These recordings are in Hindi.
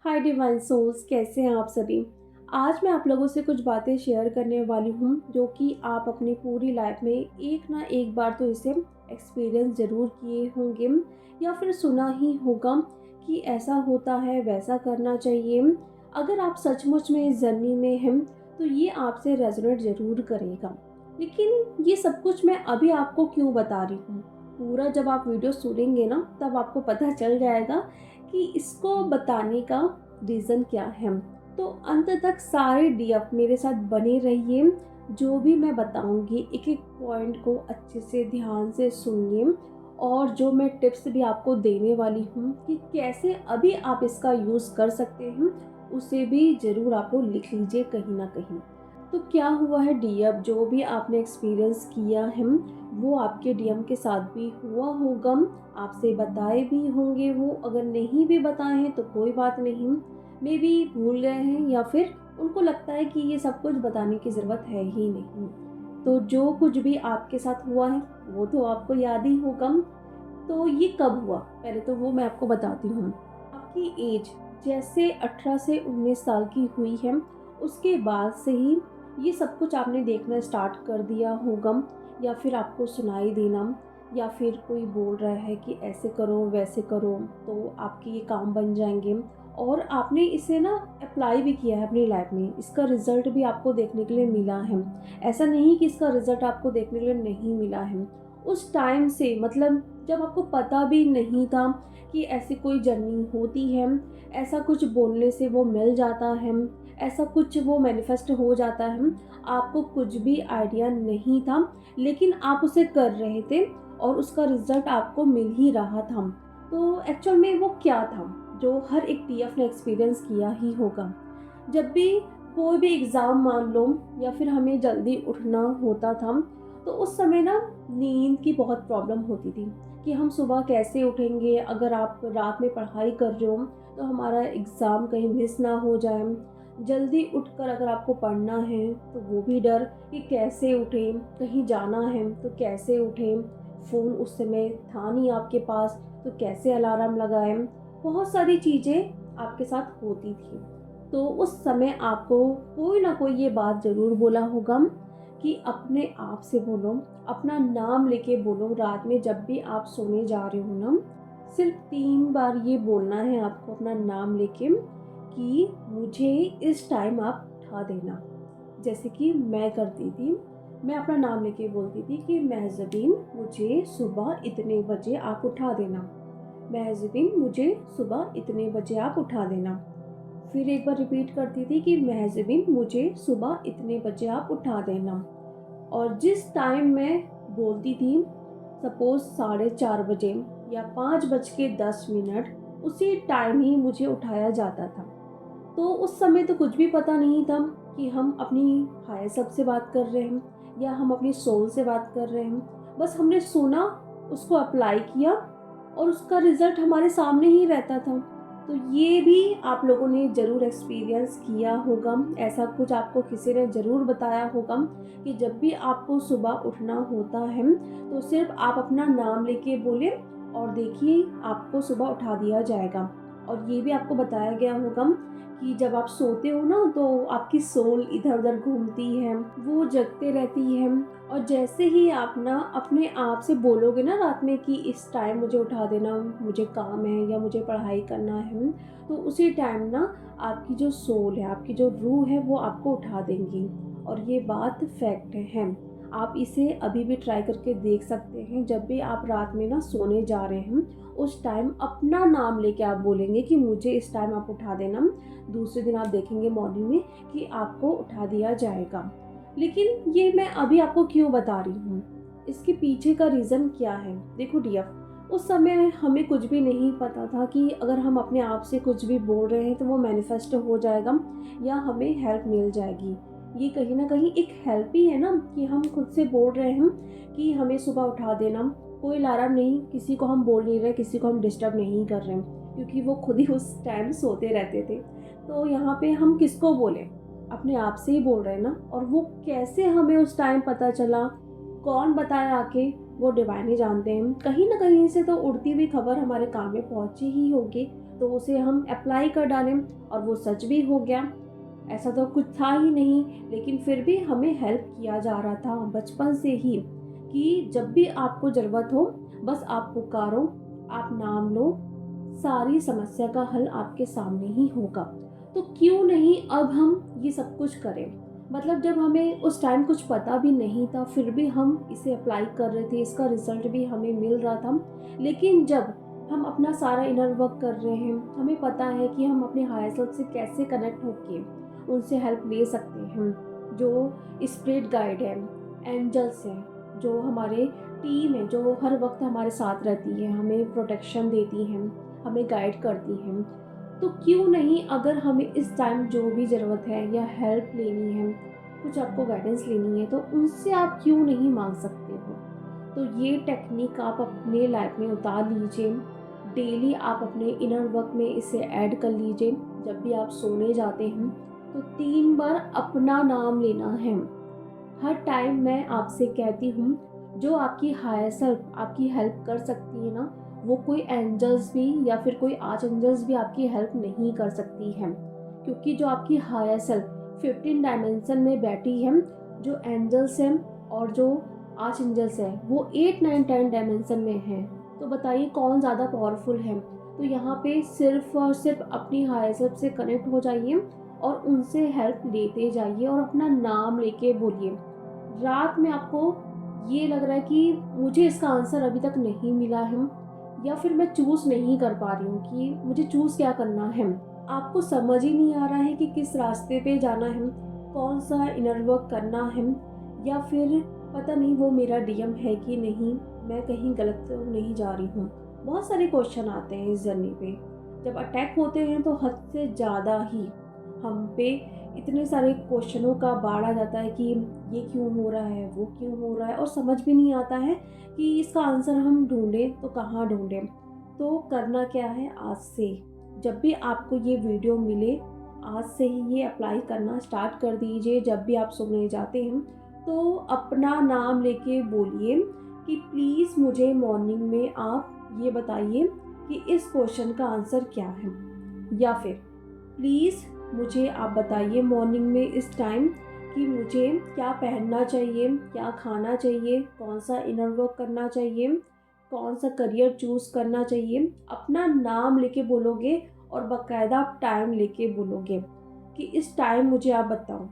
हाय डिवाइन सोल्स, कैसे हैं आप सभी। आज मैं आप लोगों से कुछ बातें शेयर करने वाली हूँ जो कि आप अपनी पूरी लाइफ में एक ना एक बार तो इसे एक्सपीरियंस ज़रूर किए होंगे या फिर सुना ही होगा कि ऐसा होता है, वैसा करना चाहिए। अगर आप सचमुच में इस जर्नी में हैं तो ये आपसे रेजोनेट ज़रूर करेगा। लेकिन ये सब कुछ मैं अभी आपको क्यों बता रही हूँ, पूरा जब आप वीडियो सुनेंगे ना तब आपको पता चल जाएगा कि इसको बताने का रीज़न क्या है। तो अंत तक सारे डीएफ मेरे साथ बने रहिए। जो भी मैं बताऊंगी एक एक पॉइंट को अच्छे से ध्यान से सुनिए, और जो मैं टिप्स भी आपको देने वाली हूँ कि कैसे अभी आप इसका यूज़ कर सकते हैं, उसे भी ज़रूर आप लोग लिख लीजिए कहीं ना कहीं। तो क्या हुआ है, डीएफ जो भी आपने एक्सपीरियंस किया है वो आपके डीएम के साथ भी हुआ होगा, आपसे बताए भी होंगे। वो अगर नहीं भी बताए हैं तो कोई बात नहीं, मे बी भूल गए हैं या फिर उनको लगता है कि ये सब कुछ बताने की ज़रूरत है ही नहीं। तो जो कुछ भी आपके साथ हुआ है वो तो आपको याद ही होगा। तो ये कब हुआ, पहले तो वो मैं आपको बताती हूँ। आपकी एज जैसे 18 से 19 साल की हुई है, उसके बाद से ही ये सब कुछ आपने देखना स्टार्ट कर दिया होगा, या फिर आपको सुनाई देना, या फिर कोई बोल रहा है कि ऐसे करो वैसे करो तो आपके ये काम बन जाएंगे। और आपने इसे ना अप्लाई भी किया है अपनी लाइफ में, इसका रिज़ल्ट भी आपको देखने के लिए मिला है। ऐसा नहीं कि इसका रिज़ल्ट आपको देखने के लिए नहीं मिला है। उस टाइम से मतलब जब आपको पता भी नहीं था कि ऐसी कोई जर्नी होती है, ऐसा कुछ बोलने से वो मिल जाता है, ऐसा कुछ वो मैनिफेस्ट हो जाता है, आपको कुछ भी आइडिया नहीं था, लेकिन आप उसे कर रहे थे और उसका रिजल्ट आपको मिल ही रहा था। तो एक्चुअल में वो क्या था जो हर एक टीएफ ने एक्सपीरियंस किया ही होगा। जब भी कोई भी एग्ज़ाम मान लो या फिर हमें जल्दी उठना होता था, तो उस समय ना नींद की बहुत प्रॉब्लम होती थी कि हम सुबह कैसे उठेंगे। अगर आप रात में पढ़ाई कर रहे हो तो हमारा एग्ज़ाम कहीं मिस ना हो जाए। जल्दी उठकर अगर आपको पढ़ना है तो वो भी डर कि कैसे उठें, कहीं जाना है तो कैसे उठें, फ़ोन उस समय था नहीं आपके पास तो कैसे अलार्म लगाएं। बहुत सारी चीज़ें आपके साथ होती थी। तो उस समय आपको कोई ना कोई ये बात ज़रूर बोला होगा कि अपने आप से बोलो, अपना नाम लेके बोलो। रात में जब भी आप सोने जा रहे हो ना, सिर्फ 3 बार ये बोलना है आपको अपना नाम लेके कि मुझे इस टाइम आप उठा देना। जैसे कि मैं करती थी, मैं अपना नाम लेके बोलती थी कि महज़बीन मुझे सुबह इतने बजे आप उठा देना, महज़बीन मुझे सुबह इतने बजे आप उठा देना। फिर एक बार रिपीट करती थी कि महज़बीन मुझे सुबह इतने बजे आप उठा देना। और जिस टाइम मैं बोलती थी, सपोज़ 4:30 बजे या 5:10, उसी टाइम ही मुझे उठाया जाता था। तो उस समय तो कुछ भी पता नहीं था कि हम अपनी हायर सेल्फ से बात कर रहे हैं या हम अपनी सोल से बात कर रहे हैं। बस हमने सुना, उसको अप्लाई किया और उसका रिज़ल्ट हमारे सामने ही रहता था। तो ये भी आप लोगों ने ज़रूर एक्सपीरियंस किया होगा, ऐसा कुछ आपको किसी ने ज़रूर बताया होगा कि जब भी आपको सुबह उठना होता है तो सिर्फ आप अपना नाम लेके बोले और देखिए आपको सुबह उठा दिया जाएगा। और ये भी आपको बताया गया होगा कि जब आप सोते हो ना तो आपकी सोल इधर-उधर घूमती है, वो जगते रहती है। और जैसे ही आप ना अपने आप से बोलोगे ना रात में कि इस टाइम मुझे उठा देना, मुझे काम है या मुझे पढ़ाई करना है, तो उसी टाइम ना आपकी जो सोल है, आपकी जो रूह है वो आपको उठा देंगी। और ये बात फैक्ट है। आप इसे अभी भी ट्राई करके देख सकते हैं। जब भी आप रात में ना सोने जा रहे हैं, उस टाइम अपना नाम लेके आप बोलेंगे कि मुझे इस टाइम आप उठा देना। दूसरे दिन आप देखेंगे मॉर्निंग में कि आपको उठा दिया जाएगा। लेकिन ये मैं अभी आपको क्यों बता रही हूँ, इसके पीछे का रीज़न क्या है। देखो डियर, उस समय हमें कुछ भी नहीं पता था कि अगर हम अपने आप से कुछ भी बोल रहे हैं तो वो मैनिफेस्ट हो जाएगा या हमें हेल्प मिल जाएगी। ये कहीं ना कहीं एक हेल्प ही है ना कि हम खुद से बोल रहे हैं कि हमें सुबह उठा देना। कोई अलार्म नहीं, किसी को हम बोल नहीं रहे, किसी को हम डिस्टर्ब नहीं कर रहे हैं, क्योंकि वो खुद ही उस टाइम सोते रहते थे। तो यहाँ पे हम किसको बोलें, अपने आप से ही बोल रहे हैं ना। और वो कैसे हमें उस टाइम पता चला, कौन बताया आके, वो डिवाइन ही जानते हैं। कहीं ना कहीं से तो उड़ती हुई खबर हमारे कान में पहुंची ही होगी, तो उसे हम अप्लाई कर डालें और वो सच भी हो गया। ऐसा तो कुछ था ही नहीं, लेकिन फिर भी हमें हेल्प किया जा रहा था बचपन से ही कि जब भी आपको ज़रूरत हो बस आप पुकारो, आप नाम लो, सारी समस्या का हल आपके सामने ही होगा। तो क्यों नहीं अब हम ये सब कुछ करें। मतलब जब हमें उस टाइम कुछ पता भी नहीं था फिर भी हम इसे अप्लाई कर रहे थे, इसका रिज़ल्ट भी हमें मिल रहा था। लेकिन जब हम अपना सारा इनर वर्क कर रहे हैं, हमें पता है कि हम अपने हायर सेल्फ से कैसे कनेक्ट होके उनसे हेल्प ले सकते हैं। जो स्पिरिट गाइड है, एंजल्स हैं, जो हमारे टीम है, जो हर वक्त हमारे साथ रहती है, हमें प्रोटेक्शन देती हैं, हमें गाइड करती हैं। तो क्यों नहीं अगर हमें इस टाइम जो भी ज़रूरत है या हेल्प लेनी है, कुछ आपको गाइडेंस लेनी है, तो उनसे आप क्यों नहीं मांग सकते हो। तो ये टेक्निक आप अपने लाइफ में उतार लीजिए। डेली आप अपने इनर वर्क में इसे ऐड कर लीजिए। जब भी आप सोने जाते हैं तो 3 बार अपना नाम लेना है। हर टाइम मैं आपसे कहती हूँ, जो आपकी हायर सेल्फ आपकी हेल्प कर सकती है ना, वो कोई एंजल्स भी या फिर कोई आर्च एंजल्स भी आपकी हेल्प नहीं कर सकती है। क्योंकि जो आपकी हायर सेल्फ 15 डायमेंशन में बैठी है, जो एंजल्स हैं और जो आर्च एंजल्स हैं वो 8 9 10 डायमेंशन में हैं। तो बताइए कौन ज़्यादा पावरफुल है। तो यहाँ पे सिर्फ और सिर्फ अपनी हायर सेल्फ से कनेक्ट हो जाइए और उनसे हेल्प लेते जाइए और अपना नाम लेके बोलिए। रात में आपको ये लग रहा है कि मुझे इसका आंसर अभी तक नहीं मिला है, या फिर मैं चूज़ नहीं कर पा रही हूँ कि मुझे चूज़ क्या करना है। आपको समझ ही नहीं आ रहा है कि किस रास्ते पे जाना है, कौन सा इनर वर्क करना है, या फिर पता नहीं वो मेरा डीएम है कि नहीं, मैं कहीं गलत तो नहीं जा रही हूँ। बहुत सारे क्वेश्चन आते हैं इस जर्नी पे। जब अटैक होते हैं तो हद से ज़्यादा ही हम पे इतने सारे क्वेश्चनों का बाढ़ आ जाता है कि ये क्यों हो रहा है, वो क्यों हो रहा है, और समझ भी नहीं आता है कि इसका आंसर हम ढूंढें तो कहाँ ढूंढें। तो करना क्या है, आज से जब भी आपको ये वीडियो मिले, आज से ही ये अप्लाई करना स्टार्ट कर दीजिए। जब भी आप सोने जाते हैं तो अपना नाम लेके बोलिए कि प्लीज़ मुझे मॉर्निंग में आप ये बताइए कि इस क्वेश्चन का आंसर क्या है, या फिर प्लीज़ मुझे आप बताइए मॉर्निंग में इस टाइम कि मुझे क्या पहनना चाहिए, क्या खाना चाहिए, कौन सा इनर वर्क करना चाहिए, कौन सा करियर चूज़ करना चाहिए। अपना नाम लेके बोलोगे और बाकायदा आप टाइम लेके बोलोगे कि इस टाइम मुझे आप बताओ,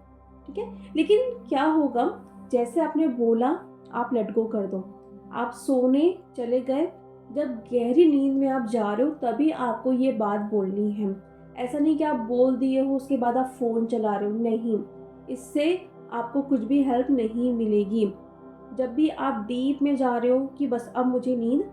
ठीक है। लेकिन क्या होगा, जैसे आपने बोला आप लेट गो कर दो, आप सोने चले गए, जब गहरी नींद में आप जा रहे हो तभी आपको ये बात बोलनी है। ऐसा नहीं कि आप बोल दिए हो उसके बाद आप फ़ोन चला रहे हो, नहीं, इससे आपको कुछ भी हेल्प नहीं मिलेगी। जब भी आप डीप में जा रहे हो कि बस अब मुझे नींद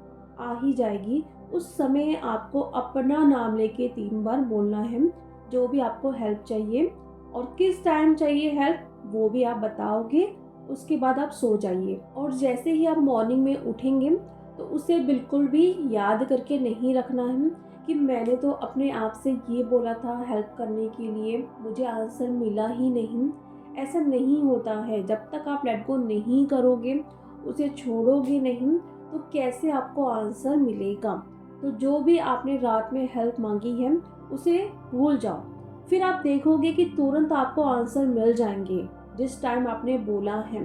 आ ही जाएगी, उस समय आपको अपना नाम लेके 3 बार बोलना है। जो भी आपको हेल्प चाहिए और किस टाइम चाहिए हेल्प वो भी आप बताओगे। उसके बाद आप सो जाइए, और जैसे ही आप मॉर्निंग में उठेंगे तो उसे बिल्कुल भी याद करके नहीं रखना है कि मैंने तो अपने आप से ये बोला था हेल्प करने के लिए, मुझे आंसर मिला ही नहीं। ऐसा नहीं होता है। जब तक आप लेट गो नहीं करोगे, उसे छोड़ोगे नहीं, तो कैसे आपको आंसर मिलेगा। तो जो भी आपने रात में हेल्प मांगी है उसे भूल जाओ, फिर आप देखोगे कि तुरंत आपको आंसर मिल जाएंगे जिस टाइम आपने बोला है।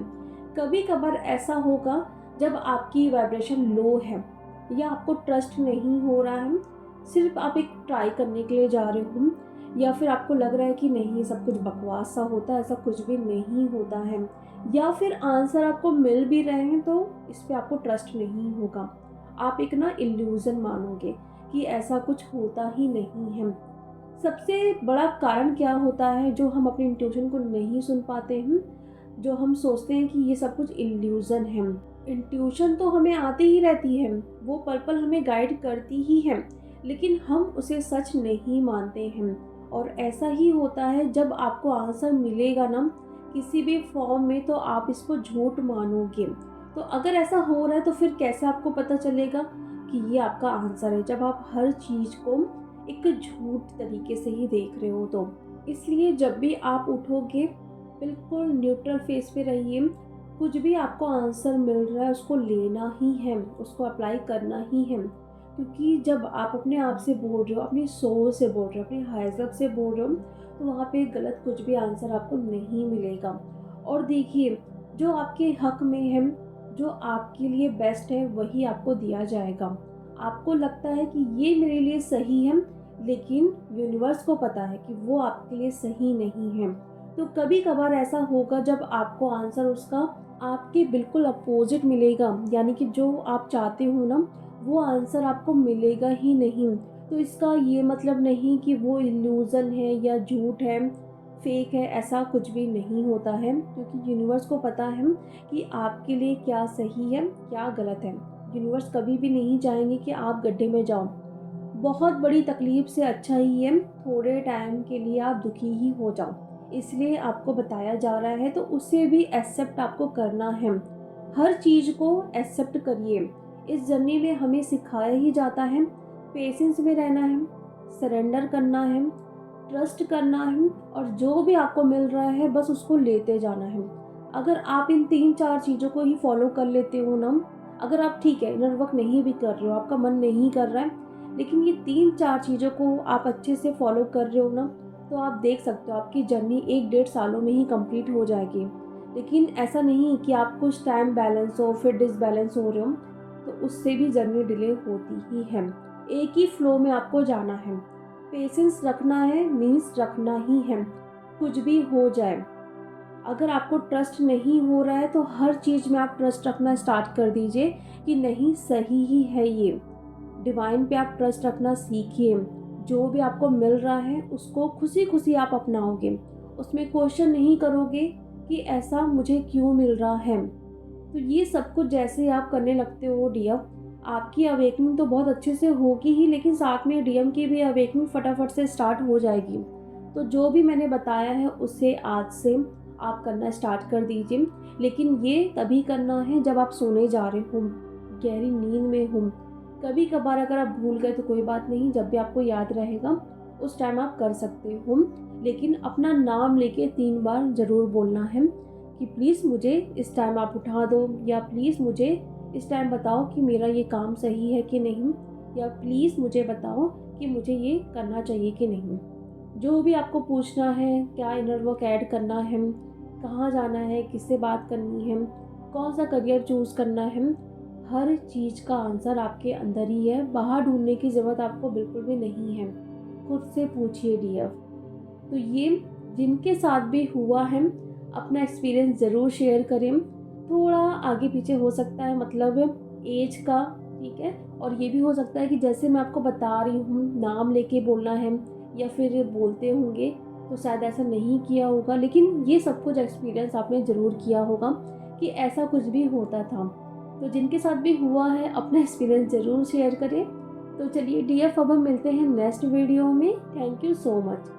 कभी कभार ऐसा होगा जब आपकी वाइब्रेशन लो है या आपको ट्रस्ट नहीं हो रहा है, सिर्फ आप एक ट्राई करने के लिए जा रहे हो, या फिर आपको लग रहा है कि नहीं ये सब कुछ बकवास सा होता है, ऐसा कुछ भी नहीं होता है, या फिर आंसर आपको मिल भी रहे हैं तो इस पे आपको ट्रस्ट नहीं होगा। आप एक ना इल्यूज़न मानोगे कि ऐसा कुछ होता ही नहीं है। सबसे बड़ा कारण क्या होता है, जो हम अपनी इंट्यूशन को नहीं सुन पाते हैं, जो हम सोचते हैं कि ये सब कुछ इल्यूज़न है। इंट्यूशन तो हमें आती ही रहती है, वो पल हमें गाइड करती ही है, लेकिन हम उसे सच नहीं मानते हैं। और ऐसा ही होता है जब आपको आंसर मिलेगा ना किसी भी फॉर्म में, तो आप इसको झूठ मानोगे। तो अगर ऐसा हो रहा है तो फिर कैसे आपको पता चलेगा कि ये आपका आंसर है, जब आप हर चीज़ को एक झूठ तरीके से ही देख रहे हो। तो इसलिए जब भी आप उठोगे बिल्कुल न्यूट्रल फेस पे रहिए। कुछ भी आपको आंसर मिल रहा है उसको लेना ही है, उसको अप्लाई करना ही है, क्योंकि जब आप अपने आप से बोल रहे हो, अपनी सोल से बोल रहे हो, अपने हायर सेल्फ से बोल रहे हो, तो वहाँ पे गलत कुछ भी आंसर आपको नहीं मिलेगा। और देखिए, जो आपके हक में है, जो आपके लिए बेस्ट है, वही आपको दिया जाएगा। आपको लगता है कि ये मेरे लिए सही है, लेकिन यूनिवर्स को पता है कि वो आपके लिए सही नहीं है। तो कभी कभार ऐसा होगा जब आपको आंसर उसका आपके बिल्कुल अपोजिट मिलेगा, यानी कि जो आप चाहते हो ना, वो आंसर आपको मिलेगा ही नहीं। तो इसका ये मतलब नहीं कि वो इल्यूज़न है या झूठ है, फेक है, ऐसा कुछ भी नहीं होता है, क्योंकि यूनिवर्स को पता है कि आपके लिए क्या सही है, क्या गलत है। यूनिवर्स कभी भी नहीं चाहेंगे कि आप गड्ढे में जाओ। बहुत बड़ी तकलीफ से अच्छा ही है थोड़े टाइम के लिए आप दुखी ही हो जाओ, इसलिए आपको बताया जा रहा है, तो उसे भी एक्सेप्ट आपको करना है। हर चीज़ को एक्सेप्ट करिए। इस जर्नी में हमें सिखाया ही जाता है पेशेंस में रहना है, सरेंडर करना है, ट्रस्ट करना है, और जो भी आपको मिल रहा है बस उसको लेते जाना है। अगर आप इन 3-4 चीज़ों को ही फॉलो कर लेते हो ना, अगर आप ठीक है इनर वर्क नहीं भी कर रहे हो, आपका मन नहीं कर रहा है, लेकिन ये 3-4 चीज़ों को आप अच्छे से फॉलो कर रहे हो ना, तो आप देख सकते हो आपकी जर्नी 1-1.5 सालों में ही कंप्लीट हो जाएगी। लेकिन ऐसा नहीं कि आप कुछ टाइम बैलेंस हो फिर डिसबैलेंस हो रहे हो, तो उससे भी जर्नी डिले होती ही है। एक ही फ्लो में आपको जाना है। पेशेंस रखना है मीन्स रखना ही है, कुछ भी हो जाए। अगर आपको ट्रस्ट नहीं हो रहा है तो हर चीज़ में आप ट्रस्ट रखना स्टार्ट कर दीजिए कि नहीं, सही ही है ये। डिवाइन पे आप ट्रस्ट रखना सीखिए। जो भी आपको मिल रहा है उसको खुशी खुशी आप अपनाओगे, उसमें क्वेश्चन नहीं करोगे कि ऐसा मुझे क्यों मिल रहा है। तो ये सब कुछ जैसे आप करने लगते हो डियर, आपकी अवेकनिंग तो बहुत अच्छे से होगी ही, लेकिन साथ में डीएम की भी अवेकनिंग फटाफट से स्टार्ट हो जाएगी। तो जो भी मैंने बताया है उसे आज से आप करना स्टार्ट कर दीजिए, लेकिन ये तभी करना है जब आप सोने जा रहे हो, गहरी नींद में हो। कभी कभार अगर आप भूल गए तो कोई बात नहीं, जब भी आपको याद रहेगा उस टाइम आप कर सकते हो, लेकिन अपना नाम लेके 3 बार ज़रूर बोलना है कि प्लीज़ मुझे इस टाइम आप उठा दो, या प्लीज़ मुझे इस टाइम बताओ कि मेरा ये काम सही है कि नहीं, या प्लीज़ मुझे बताओ कि मुझे ये करना चाहिए कि नहीं। जो भी आपको पूछना है, क्या इनर वर्क ऐड करना है, कहाँ जाना है, किससे बात करनी है, कौन सा करियर चूज़ करना है, हर चीज़ का आंसर आपके अंदर ही है। बाहर ढूंढने की ज़रूरत आपको बिल्कुल भी नहीं है, खुद से पूछिए डियर। तो ये जिनके साथ भी हुआ है अपना एक्सपीरियंस ज़रूर शेयर करें। थोड़ा आगे पीछे हो सकता है, मतलब एज का, ठीक है, और ये भी हो सकता है कि जैसे मैं आपको बता रही हूँ नाम लेके बोलना है, या फिर बोलते होंगे तो शायद ऐसा नहीं किया होगा, लेकिन ये सब कुछ एक्सपीरियंस आपने ज़रूर किया होगा कि ऐसा कुछ भी होता था। तो जिनके साथ भी हुआ है अपना एक्सपीरियंस ज़रूर शेयर करें। तो चलिए डियर, अब हम मिलते हैं नेक्स्ट वीडियो में। Thank you so much.